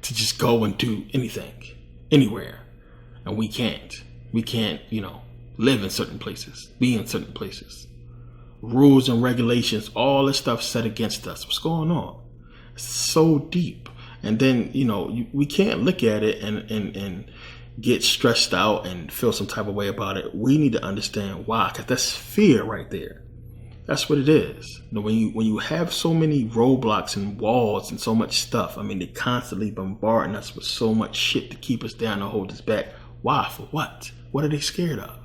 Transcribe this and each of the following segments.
to just go and do anything, anywhere. And we can't. We can't, live in certain places, be in certain places. Rules and regulations, all this stuff set against us. What's going on? It's so deep. And then, we can't look at it and get stressed out and feel some type of way about it. We need to understand why, because that's fear right there. That's what it is. When you have so many roadblocks and walls and so much stuff, they're constantly bombarding us with so much shit to keep us down and hold us back. Why? For what? What are they scared of?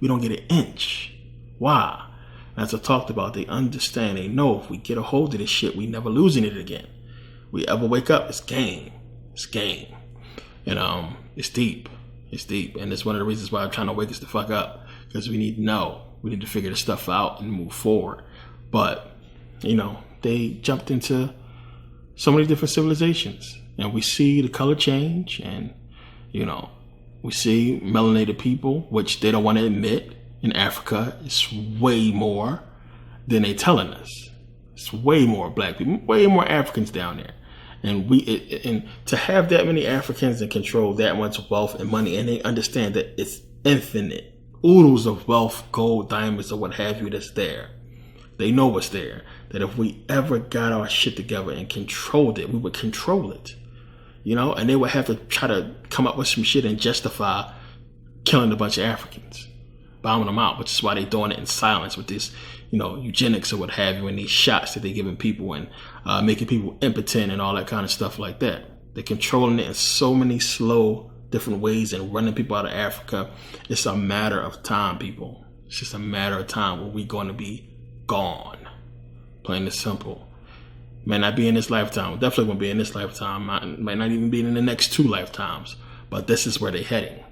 We don't get an inch. Why? As I talked about, they understand. They know if we get a hold of this shit, we never losing it again. We ever wake up, it's game. It's game. And it's deep. It's deep. And it's one of the reasons why I'm trying to wake us the fuck up. Because we need to know. We need to figure this stuff out and move forward. But, they jumped into so many different civilizations. And we see the color change. And, we see melanated people, which they don't want to admit. In Africa, it's way more than they telling us. It's way more black people, way more Africans down there. And and to have that many Africans and control that much wealth and money, and they understand that it's infinite oodles of wealth, gold, diamonds, or what have you that's there. They know what's there. That if we ever got our shit together and controlled it, we would control it. And they would have to try to come up with some shit and justify killing a bunch of Africans, bombing them out, which is why they're doing it in silence with this, eugenics or what have you, and these shots that they're giving people and making people impotent and all that kind of stuff like that. They're controlling it in so many slow, different ways and running people out of Africa. It's a matter of time, people. It's just a matter of time where we're going to be gone. Plain and simple. May not be in this lifetime. Definitely won't be in this lifetime. Might not even be in the next 2 lifetimes. But this is where they're heading,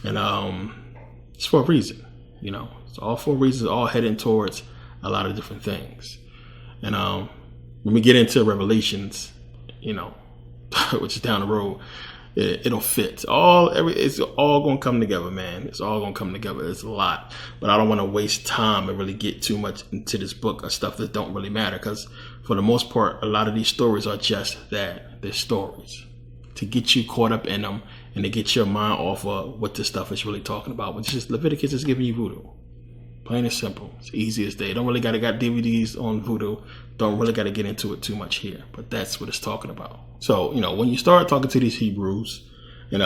And it's for a reason, It's all for reasons, all heading towards a lot of different things. And when we get into Revelations, which is down the road, it'll fit. It's all going to come together, man. It's all going to come together. It's a lot. But I don't want to waste time and really get too much into this book of stuff that don't really matter. Because for the most part, a lot of these stories are just that. They're stories. To get you caught up in them and to get your mind off of what this stuff is really talking about. Which is Leviticus is giving you voodoo. Plain and simple. It's easy as day. Don't really got DVDs on voodoo. Don't really got to get into it too much here. But that's what it's talking about. So, when you start talking to these Hebrews and,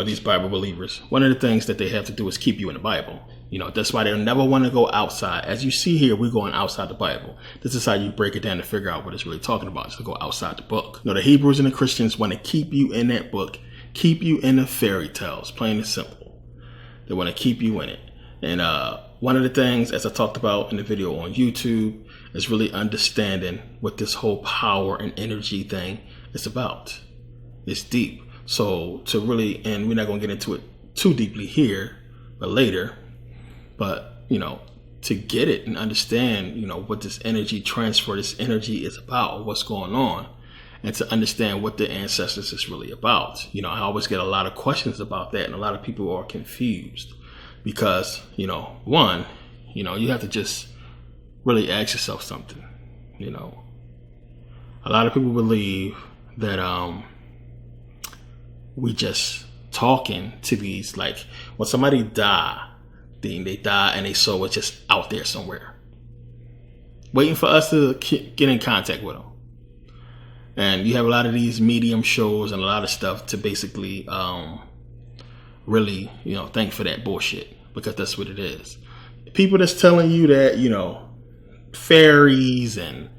these Bible believers, one of the things that they have to do is keep you in the Bible. That's why they'll never want to go outside. As you see here, we're going outside the Bible. This is how you break it down to figure out what it's really talking about, is to go outside the book. The Hebrews and the Christians want to keep you in that book, keep you in the fairy tales, plain and simple. They want to keep you in it. And one of the things, as I talked about in the video on YouTube, is really understanding what this whole power and energy thing is about. It's deep. So to really, and we're not going to get into it too deeply here, but later, but, to get it and understand, what this energy transfer, this energy is about, what's going on, and to understand what the ancestors is really about. I always get a lot of questions about that, and a lot of people are confused because, one, you have to just really ask yourself something. A lot of people believe that we just talking to these, like when somebody die, then they die and they soul is just out there somewhere waiting for us to get in contact with them. And you have a lot of these medium shows and a lot of stuff to basically really, thank for that bullshit, because that's what it is. People that's telling you that, fairies and,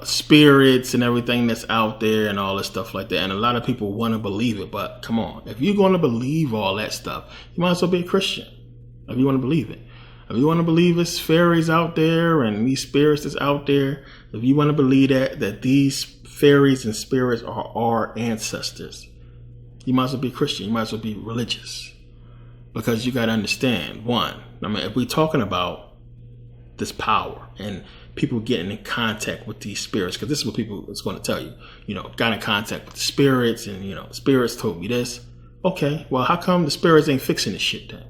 spirits and everything that's out there and all this stuff like that. And a lot of people want to believe it, but come on, if you're going to believe all that stuff, you might as well be a Christian. If you want to believe it. If you want to believe it's fairies out there and these spirits that's out there, if you want to believe that these fairies and spirits are our ancestors, you might as well be Christian. You might as well be religious. Because you got to understand, one, if we're talking about this power and people getting in contact with these spirits, because this is what people is going to tell you, got in contact with the spirits and, spirits told me this. Okay, well, how come the spirits ain't fixing this shit then?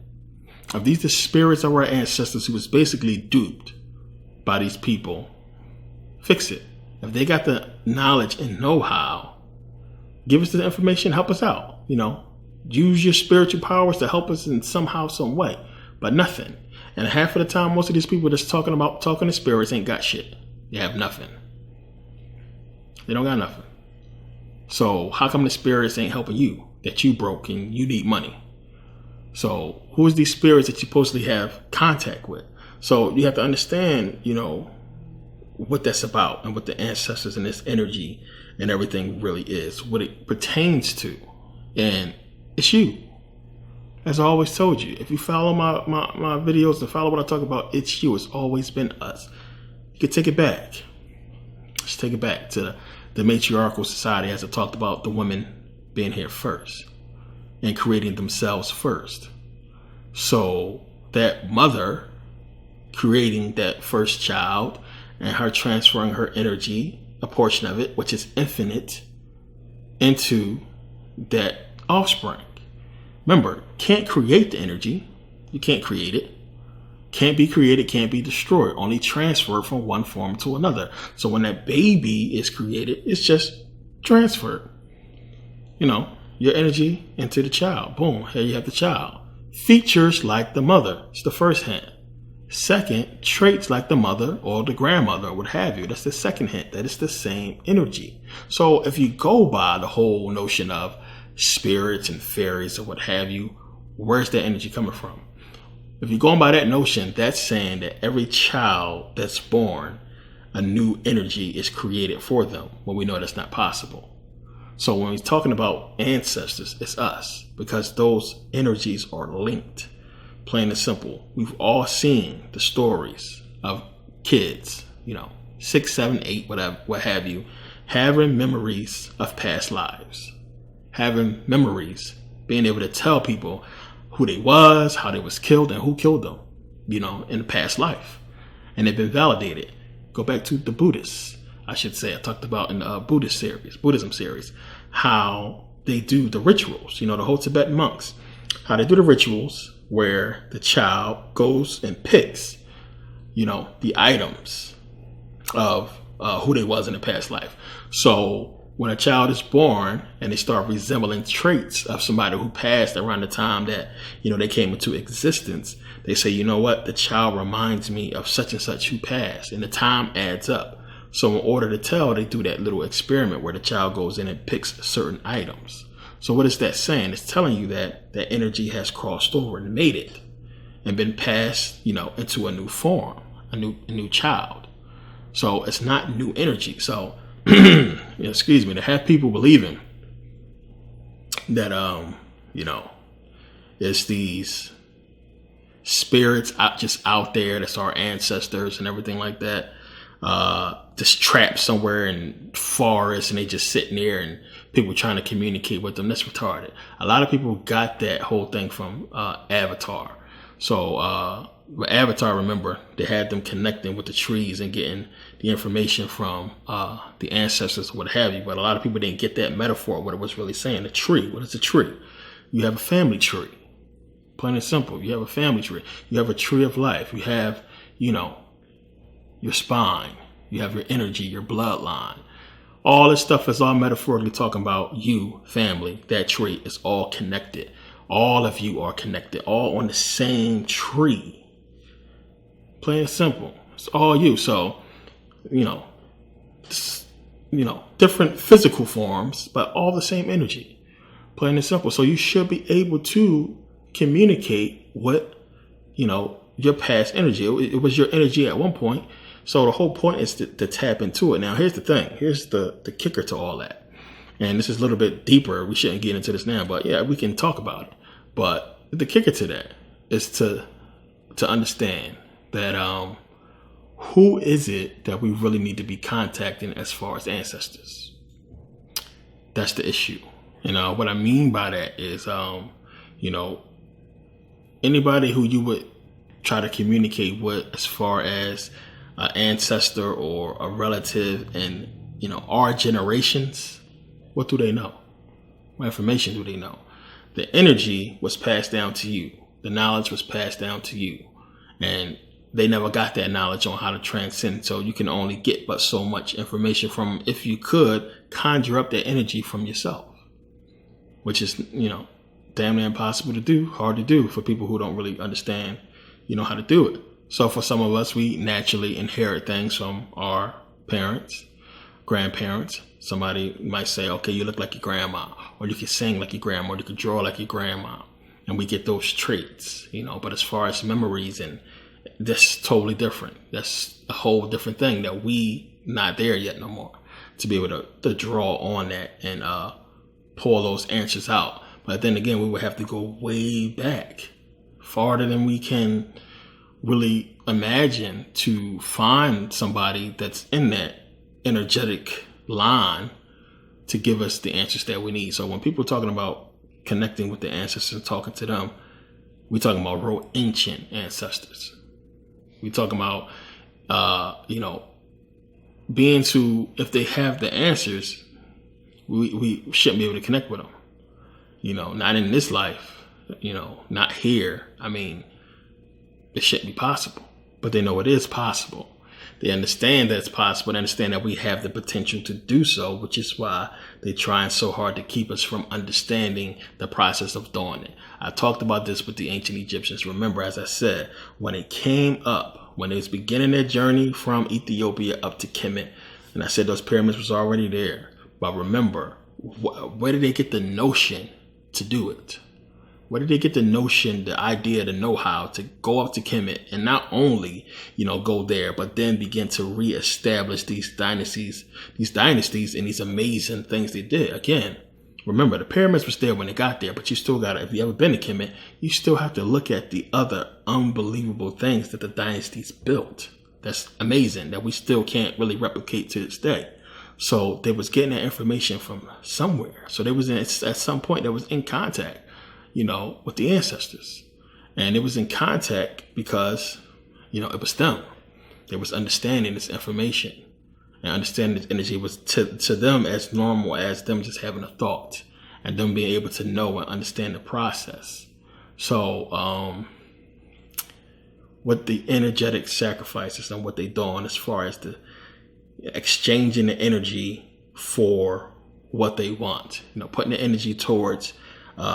If these the spirits of our ancestors who was basically duped by these people, fix it. If they got the knowledge and know-how, give us the information, help us out. Use your spiritual powers to help us in somehow, some way. But nothing. And half of the time, most of these people that's talking to spirits ain't got shit. They have nothing. They don't got nothing. So how come the spirits ain't helping you? That you broke and you need money. So who is these spirits that you supposedly have contact with? So you have to understand, what that's about and what the ancestors and this energy and everything really is, what it pertains to. And it's you. As I always told you, if you follow my videos and follow what I talk about, it's you. It's always been us. You can take it back. Let's take it back to the matriarchal society, as I talked about the women being here first and creating themselves first. So that mother creating that first child and her transferring her energy, a portion of it, which is infinite, into that offspring. Remember, can't create the energy. You can't create it. Can't be created, can't be destroyed. Only transferred from one form to another. So when that baby is created, it's just transferred. Your energy into the child. Boom, here you have the child. Features like the mother. It's the first hint. Second, traits like the mother or the grandmother or what have you. That's the second hint, that it's the same energy. So if you go by the whole notion of spirits and fairies or what have you, where's that energy coming from? If you're going by that notion, that's saying that every child that's born, a new energy is created for them, when we know that's not possible. So when we're talking about ancestors, it's us, because those energies are linked. Plain and simple. We've all seen the stories of kids, 6, 7, 8, whatever, what have you, having memories of past lives, having memories, being able to tell people who they was, how they was killed, and who killed them, in the past life. And they've been validated. Go back to the Buddhists, I should say. I talked about in the Buddhism series, how they do the rituals, the whole Tibetan monks, how they do the rituals where the child goes and picks, the items of who they was in the past life. So when a child is born and they start resembling traits of somebody who passed around the time that, they came into existence, they say, you know what, the child reminds me of such and such who passed, and the time adds up. So in order to tell, they do that little experiment where the child goes in and picks certain items. So what is that saying? It's telling you that that energy has crossed over and made it and been passed, into a new form, a new child. So it's not new energy. So excuse me, to have people believing that, it's these spirits out there that's our ancestors and everything like that, just trapped somewhere in forests and they just sitting there and people trying to communicate with them. That's retarded. A lot of people got that whole thing from Avatar. So with Avatar, remember, they had them connecting with the trees and getting the information from the ancestors, what have you. But a lot of people didn't get that metaphor, what it was really saying. A tree. What is a tree? You have a family tree. Plain and simple. You have a family tree. You have a tree of life. You have, your spine. You have your energy, your bloodline. All this stuff is all metaphorically talking about you, family. That tree is all connected. All of you are connected, all on the same tree. Plain and simple. It's all you. So, different physical forms, but all the same energy. Plain and simple. So you should be able to communicate with, your past energy. It was your energy at one point. So the whole point is to tap into it. Now, here's the thing. Here's the kicker to all that. And this is a little bit deeper. We shouldn't get into this now, but yeah, we can talk about it. But the kicker to that is to understand that who is it that we really need to be contacting as far as ancestors? That's the issue. What I mean by that is, anybody who you would try to communicate with as far as an ancestor or a relative in, our generations, what do they know? What information do they know? The energy was passed down to you. The knowledge was passed down to you. And they never got that knowledge on how to transcend. So you can only get but so much information from, if you could conjure up that energy from yourself, which is, damn near impossible to do, hard to do for people who don't really understand, how to do it. So for some of us, we naturally inherit things from our parents, grandparents. Somebody might say, okay, you look like your grandma, or you can sing like your grandma, or you can draw like your grandma. And we get those traits, but as far as memories, and that's totally different. That's a whole different thing that we not there yet no more, to be able to draw on that and pull those answers out. But then again, we would have to go way back, farther than we can really imagine, to find somebody that's in that energetic line to give us the answers that we need. So when people are talking about connecting with the ancestors and talking to them, we're talking about real ancient ancestors. We're talking about, beings who, if they have the answers, we shouldn't be able to connect with them. Not in this life, not here. I mean, it shouldn't be possible, but they know it is possible. They understand that it's possible. They understand that we have the potential to do so, which is why they're trying so hard to keep us from understanding the process of doing it. I talked about this with the ancient Egyptians. Remember, as I said, when it came up, when they was beginning their journey from Ethiopia up to Kemet, and I said those pyramids was already there. But remember, where did they get the notion to do it? Where did they get the notion, the idea, the know-how to go up to Kemet and not only, go there, but then begin to reestablish these dynasties and these amazing things they did? Again, remember, the pyramids was there when they got there, but you still got to, if you ever been to Kemet, you still have to look at the other unbelievable things that the dynasties built. That's amazing, that we still can't really replicate to this day. So they was getting that information from somewhere. So they was at some point, they was in contact, with the ancestors. And it was in contact because, it was them. They was understanding this information, and understanding this energy was to them as normal as them just having a thought and them being able to know and understand the process. So, what the energetic sacrifices and what they doing as far as the exchanging the energy for what they want, putting the energy towards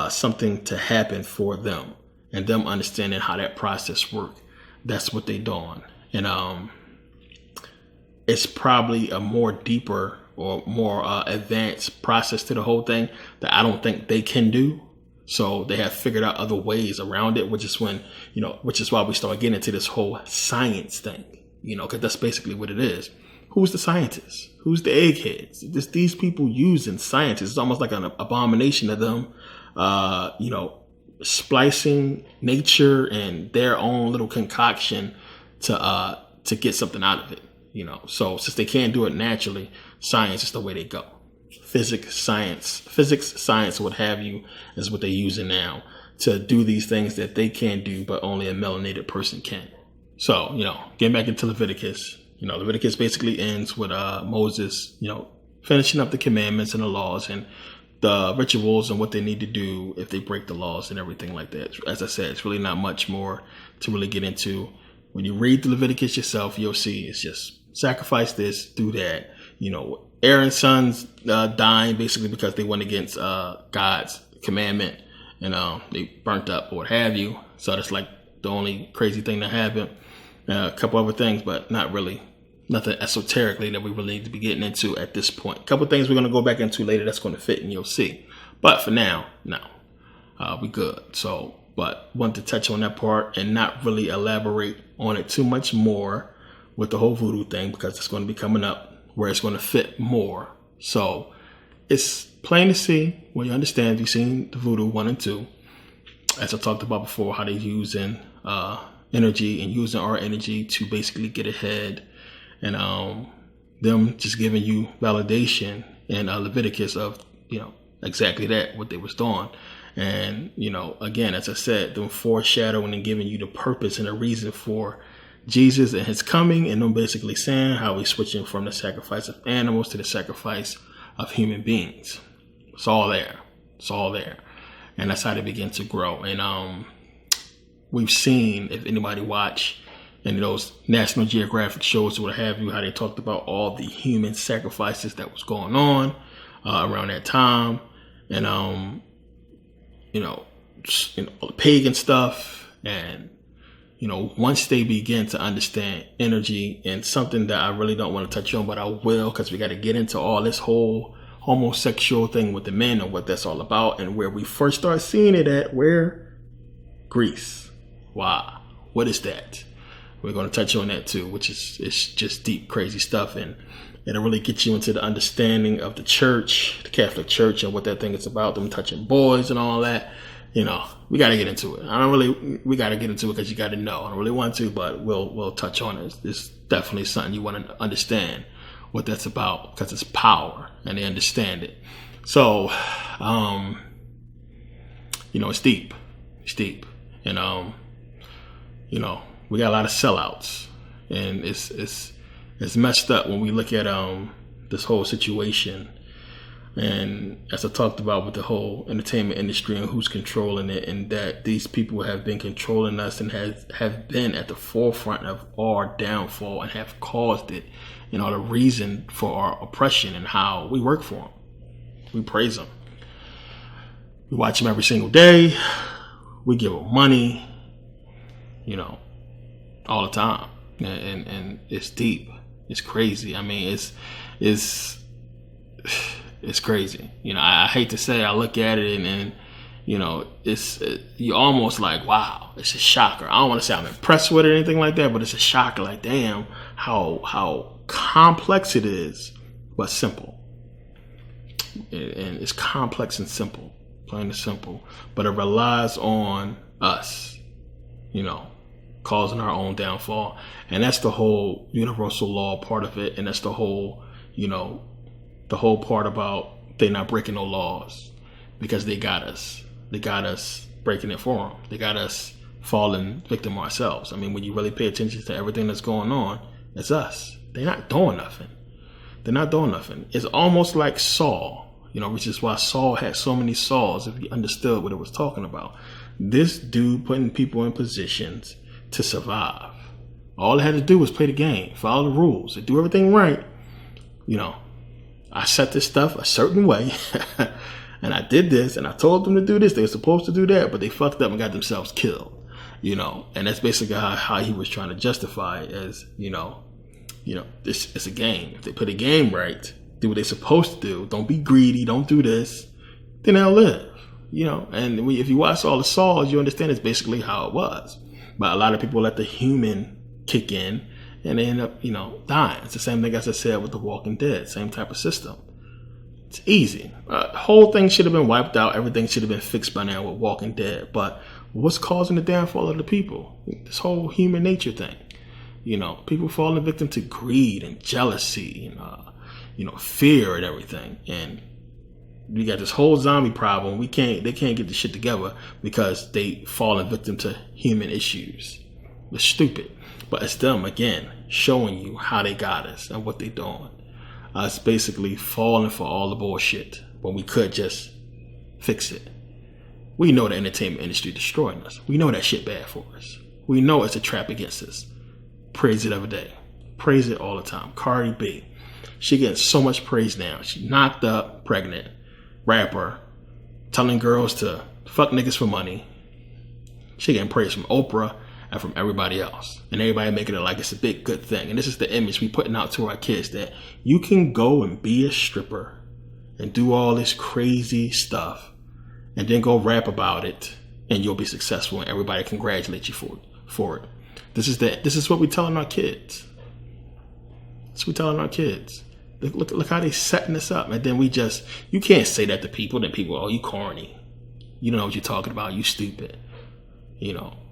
something to happen for them, and them understanding how that process works. That's what they doing. And it's probably a more deeper or more advanced process to the whole thing that I don't think they can do. So they have figured out other ways around it, which is why we start getting into this whole science thing, because that's basically what it is. Who's the scientists? Who's the eggheads? These people using science. It's almost like an abomination to them, splicing nature and their own little concoction to get something out of it. So since they can't do it naturally, science is the way they go. Physics, science, what have you, is what they're using now to do these things that they can't do, but only a melanated person can. So, getting back into Leviticus. Leviticus basically ends with Moses, finishing up the commandments and the laws and the rituals and what they need to do if they break the laws and everything like that. As I said, it's really not much more to really get into. When you read the Leviticus yourself, you'll see it's just sacrifice this, do that. Aaron's sons dying basically because they went against God's commandment and they burnt up or what have you. So that's like the only crazy thing that happened. A couple other things, but not really. Nothing esoterically that we really need to be getting into at this point. A couple things we're going to go back into later that's going to fit and you'll see. But for now, no. We good. So, but wanted to touch on that part and not really elaborate on it too much more with the whole voodoo thing, because it's going to be coming up where it's going to fit more. So it's plain to see when you understand. You've seen the voodoo 1 and 2. As I talked about before, how they're using energy and using our energy to basically get ahead. And them just giving you validation in Leviticus of, exactly that, what they was doing. And, again, as I said, them foreshadowing and giving you the purpose and the reason for Jesus and his coming, and them basically saying how he's switching from the sacrifice of animals to the sacrifice of human beings. It's all there. It's all there. And that's how they begin to grow. And we've seen, if anybody watch, and those National Geographic shows or what have you, how they talked about all the human sacrifices that was going on around that time, and all the pagan stuff. And once they begin to understand energy, and something that I really don't want to touch on, but I will, because we got to get into all this whole homosexual thing with the men and what that's all about, and where we first start seeing it at, where? Greece. Wow. What is that? We're going to touch on that too, which is it's just deep, crazy stuff, and it'll really get you into the understanding of the church, the Catholic Church, and what that thing is about, them touching boys and all that. We got to get into it. We got to get into it because you got to know. I don't really want to, but we'll touch on it. It's definitely something you want to understand what that's about, because it's power and they understand it. So, it's deep. It's deep. And, we got a lot of sellouts, and it's messed up when we look at this whole situation. And as I talked about with the whole entertainment industry and who's controlling it, and that these people have been controlling us and have been at the forefront of our downfall and have caused it, the reason for our oppression, and how we work for them. We praise them. We watch them every single day. We give them money, all the time. And it's deep. It's crazy. I mean, it's crazy. I hate to say, I look at it and you almost like, wow, it's a shocker. I don't want to say I'm impressed with it or anything like that, but it's a shocker. Like, damn, how complex it is, but simple. And it's complex and simple, plain and simple. But it relies on us, causing our own downfall. And that's the whole universal law part of it. And that's the whole part about they not breaking no laws, because they got us. They got us breaking it for them. They got us falling victim ourselves. I mean, when you really pay attention to everything that's going on, it's us. They're not doing nothing. They're not doing nothing. It's almost like Saul, which is why Saul had so many Sauls, if you understood what it was talking about. This dude putting people in positions to survive. All they had to do was play the game, follow the rules, and do everything right. I set this stuff a certain way, and I did this, and I told them to do this. They were supposed to do that, but they fucked up and got themselves killed. And that's basically how he was trying to justify it as, this is a game. If they play the game right, do what they're supposed to do, don't be greedy, don't do this, then they'll live. And if you watch all the Sauls, you understand it's basically how it was. But a lot of people let the human kick in, and they end up, dying. It's the same thing as I said with The Walking Dead, same type of system. It's easy. The whole thing should have been wiped out. Everything should have been fixed by now with Walking Dead. But what's causing the downfall of the people? This whole human nature thing. People falling victim to greed and jealousy and, fear and everything. And we got this whole zombie problem. They can't get the shit together because they falling victim to human issues. It's stupid. But it's them, again, showing you how they got us and what they're doing. Us basically falling for all the bullshit when we could just fix it. We know the entertainment industry destroying us. We know that shit bad for us. We know it's a trap against us. Praise it every day. Praise it all the time. Cardi B. She getting so much praise now. She knocked up, pregnant, rapper, telling girls to fuck niggas for money. She getting praise from Oprah and from everybody else, and everybody making it like it's a big good thing. And this is the image we putting out to our kids, that you can go and be a stripper and do all this crazy stuff and then go rap about it, and you'll be successful and everybody congratulate you for it. This is what we're telling our kids. That's what we're telling our kids. Look how they setting this up. And then you can't say that to people. Then people, oh, you corny. You don't know what you're talking about. You stupid.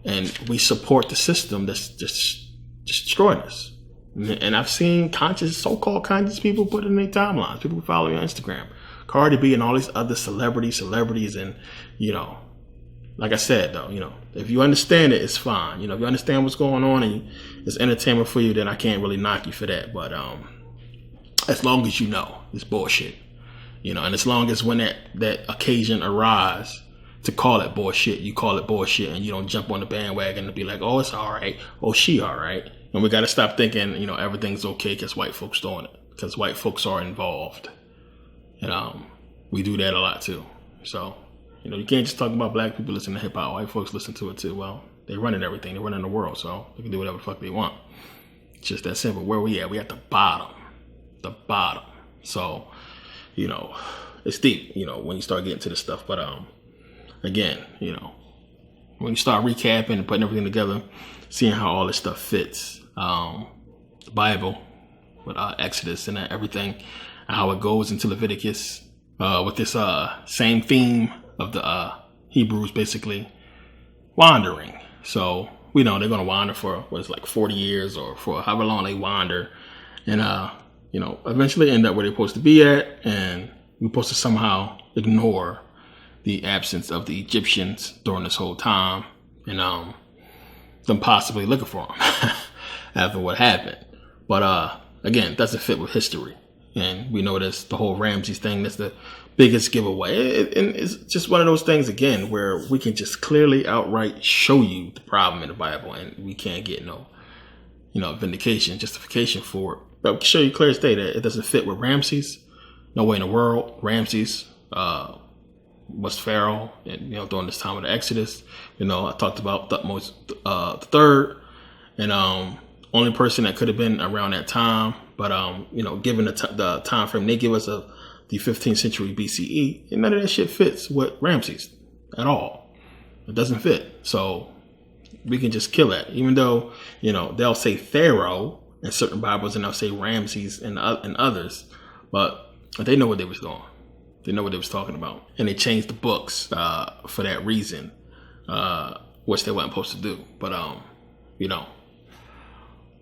And we support the system that's just destroying us. And I've seen so-called conscious people put it in their timelines. People who follow me on Instagram. Cardi B and all these other celebrities and, like I said, though, if you understand it, it's fine. If you understand what's going on and it's entertainment for you, then I can't really knock you for that. But as long as it's bullshit, and as long as when that occasion arises, to call it bullshit, you call it bullshit, and you don't jump on the bandwagon and be like, oh, it's all right. Oh, she all right. And we got to stop thinking, everything's okay because white folks doing it, because white folks are involved. And we do that a lot too. So, you can't just talk about black people listening to hip hop. White folks listen to it too. Well, they running everything. They running the world, so they can do whatever the fuck they want. It's just that simple. Where we at? We at the bottom. The bottom. So, it's deep, when you start getting to this stuff. But again, when you start recapping and putting everything together, seeing how all this stuff fits, the Bible with Exodus and everything, and how it goes into Leviticus with this same theme of the Hebrews basically wandering. So we know they're going to wander for 40 years or for however long they wander, and eventually end up where they're supposed to be at, and we're supposed to somehow ignore the absence of the Egyptians during this whole time, and them possibly looking for them after what happened. But again, doesn't fit with history, and we know this, the whole Ramses thing, that's the biggest giveaway. And it's just one of those things again where we can just clearly outright show you the problem in the Bible, and we can't get no justification for it. But we can show you clear as day that it doesn't fit with Ramses. No way in the world. Ramses was Pharaoh, and during this time of the Exodus. I talked about Thutmose the third, and only person that could have been around that time. But given the time frame they give us of the 15th century BCE, and none of that shit fits with Ramses at all. It doesn't fit. So we can just kill that, even though they'll say Pharaoh in certain Bibles, and they'll say Ramses and others, but they know what they was doing. They know what they was talking about, and they changed the books for that reason, which they weren't supposed to do. But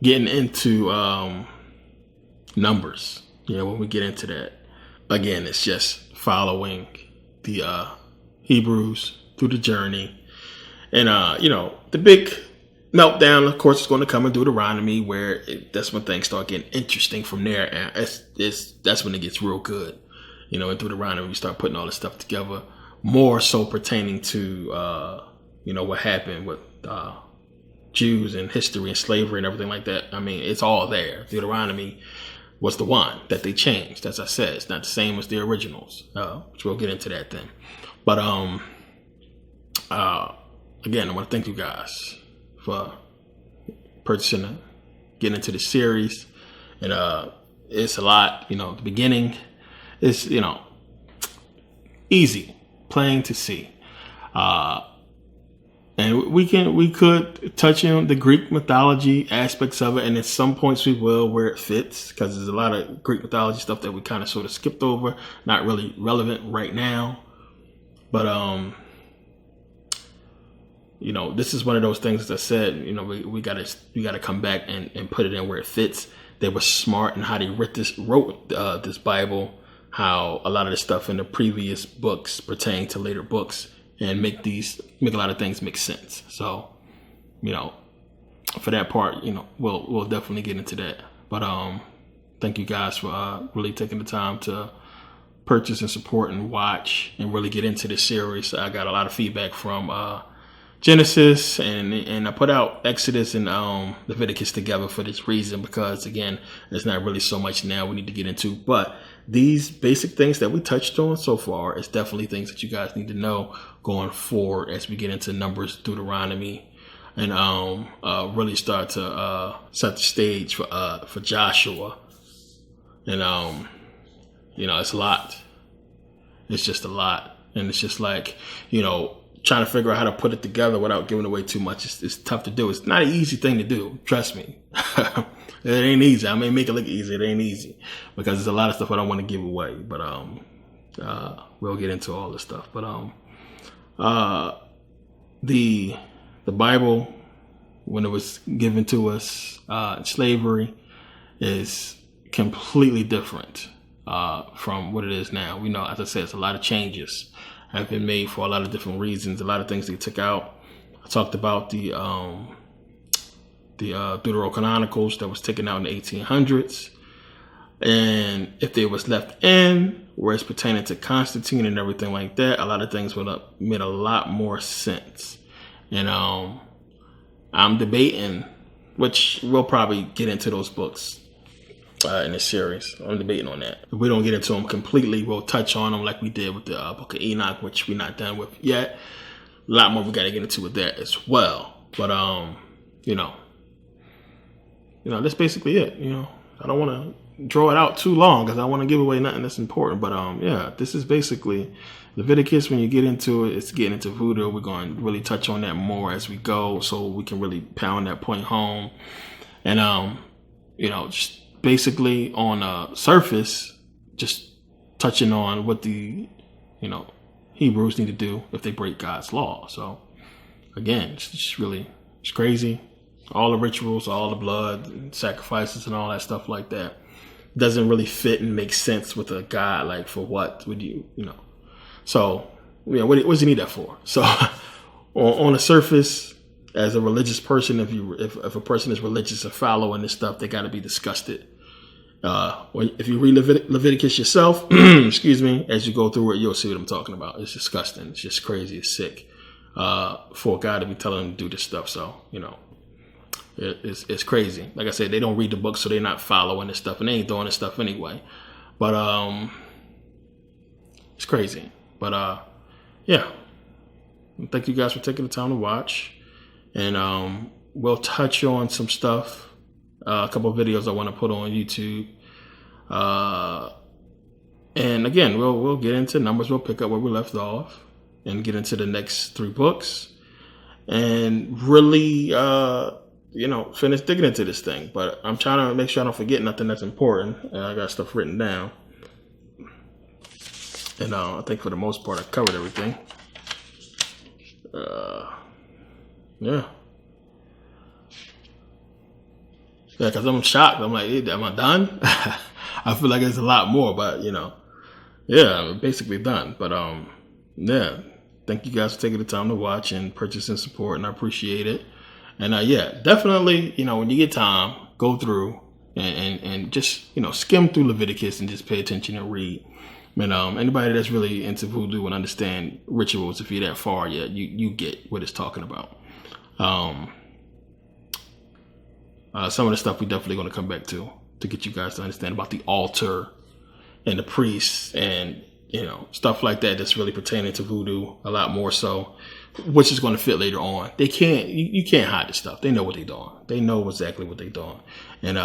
getting into numbers, when we get into that, again, it's just following the Hebrews through the journey, and the big meltdown, of course, is going to come in Deuteronomy, where that's when things start getting interesting from there, and that's when it gets real good. In Deuteronomy, we start putting all this stuff together, more so pertaining to what happened with Jews and history and slavery and everything like that. I mean, it's all there. Deuteronomy was the one that they changed. As I said, it's not the same as the originals, which we'll get into that then. But again, I want to thank you guys for purchasing, getting into the series, and it's a lot. The beginning is easy, plain to see, and we could touch on the Greek mythology aspects of it, and at some points we will, where it fits, because there's a lot of Greek mythology stuff that we kind of sort of skipped over, not really relevant right now. But this is one of those things, as I said, we gotta come back and put it in where it fits. They were smart in how they wrote this Bible, how a lot of the stuff in the previous books pertain to later books, and make a lot of things make sense. So, for that part, we'll definitely get into that. But thank you guys for really taking the time to purchase and support and watch and really get into this series. I got a lot of feedback from Genesis, and I put out Exodus and Leviticus together for this reason, because again, there's not really so much now we need to get into, but these basic things that we touched on so far is definitely things that you guys need to know going forward as we get into Numbers, Deuteronomy, and really start to set the stage for Joshua. And it's a lot. It's just a lot, and it's just like trying to figure out how to put it together without giving away too much. It's tough to do. It's not an easy thing to do. Trust me. It ain't easy. I may make it look easy. It ain't easy, because there's a lot of stuff I don't want to give away. But we'll get into all this stuff. But the Bible, when it was given to us in slavery, is completely different from what it is now. We know, as I said, it's a lot of changes have been made for a lot of different reasons. A lot of things they took out. I talked about the Deuterocanonicals that was taken out in the 1800s. And if they was left in, where it's pertaining to Constantine and everything like that, a lot of things would have made a lot more sense. And I'm debating, which we'll probably get into those books in this series. I'm debating on that. If we don't get into them completely, we'll touch on them like we did with the Book of Enoch, which we're not done with yet. A lot more we got to get into with that as well. But that's basically it. I don't want to draw it out too long because I want to give away nothing that's important. But this is basically Leviticus. When you get into it, it's getting into Voodoo. We're going to really touch on that more as we go, so we can really pound that point home. And just basically on a surface, just touching on what the Hebrews need to do if they break God's law. So again, it's crazy. All the rituals, all the blood and sacrifices and all that stuff like that doesn't really fit and make sense with a God. Like, for what would So what does he need that for? So on the surface, as a religious person, if a person is religious and following this stuff, they got to be disgusted. If you read Leviticus yourself, excuse me, as you go through it, you'll see what I'm talking about. It's disgusting. It's just crazy. It's sick for God to be telling them to do this stuff. So, it's crazy. Like I said, they don't read the book, so they're not following this stuff, and they ain't doing this stuff anyway. But it's crazy. But thank you guys for taking the time to watch, and we'll touch on some stuff, a couple of videos I want to put on YouTube, and again, we'll get into numbers. We'll pick up where we left off and get into the next 3 books, and really finish digging into this thing. But I'm trying to make sure I don't forget nothing that's important. I got stuff written down. And I think for the most part I covered everything. Yeah, because I'm shocked. I'm like, am I done? I feel like there's a lot more, but I'm basically done. But thank you guys for taking the time to watch and purchase and support, and I appreciate it. And definitely, when you get time, go through and just skim through Leviticus and just pay attention and read. And anybody that's really into voodoo and understand rituals, if you're that far yet, you get what it's talking about. Some of the stuff we definitely going to come back to get you guys to understand about the altar and the priests and stuff like that that's really pertaining to voodoo a lot more so, which is going to fit later on. You can't hide this stuff. They know what they're doing. They know exactly what they're doing. And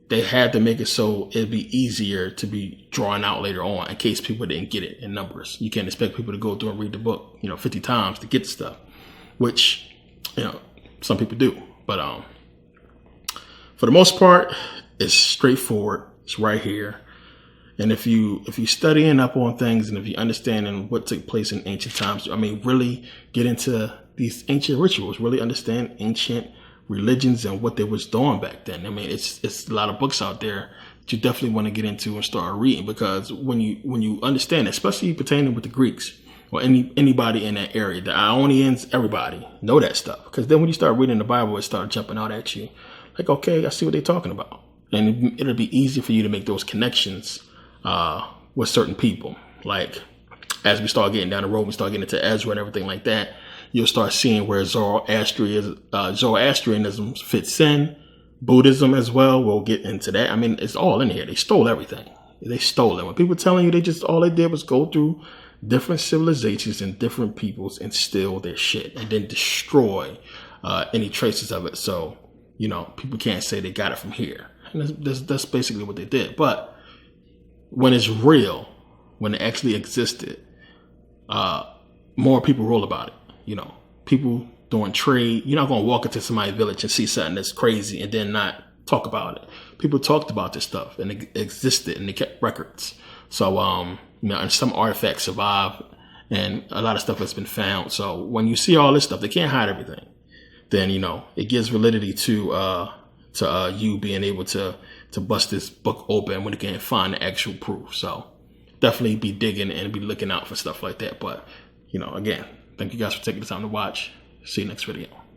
they had to make it so it'd be easier to be drawn out later on in case people didn't get it in numbers. You can't expect people to go through and read the book 50 times to get the stuff, which some people do. But for the most part, it's straightforward. It's right here. And if you studying up on things, and if you understanding what took place in ancient times, really get into these ancient rituals, really understand ancient religions and what they was doing back then. It's a lot of books out there that you definitely want to get into and start reading, because when you understand, especially pertaining with the Greeks or anybody in that area, the Ionians, everybody know that stuff. Because then when you start reading the Bible, it starts jumping out at you. Like, okay, I see what they're talking about. And it'll be easy for you to make those connections with certain people. Like, as we start getting down the road, we start getting into Ezra and everything like that, you'll start seeing where Zoroastrianism fits in, Buddhism as well. We'll get into that. It's all in here. They stole everything. They stole it. When people telling you all they did was go through different civilizations and different peoples and steal their shit and then destroy any traces of it. So, people can't say they got it from here. And that's basically what they did. But when it's real, when it actually existed, more people roll about it. People doing trade. You're not going to walk into somebody's village and see something that's crazy and then not talk about it. People talked about this stuff and it existed and they kept records. So, and some artifacts survive and a lot of stuff has been found. So when you see all this stuff, they can't hide everything. Then, it gives validity to you being able to bust this book open when you can't find the actual proof. So definitely be digging and be looking out for stuff like that. But, again, thank you guys for taking the time to watch. See you next video.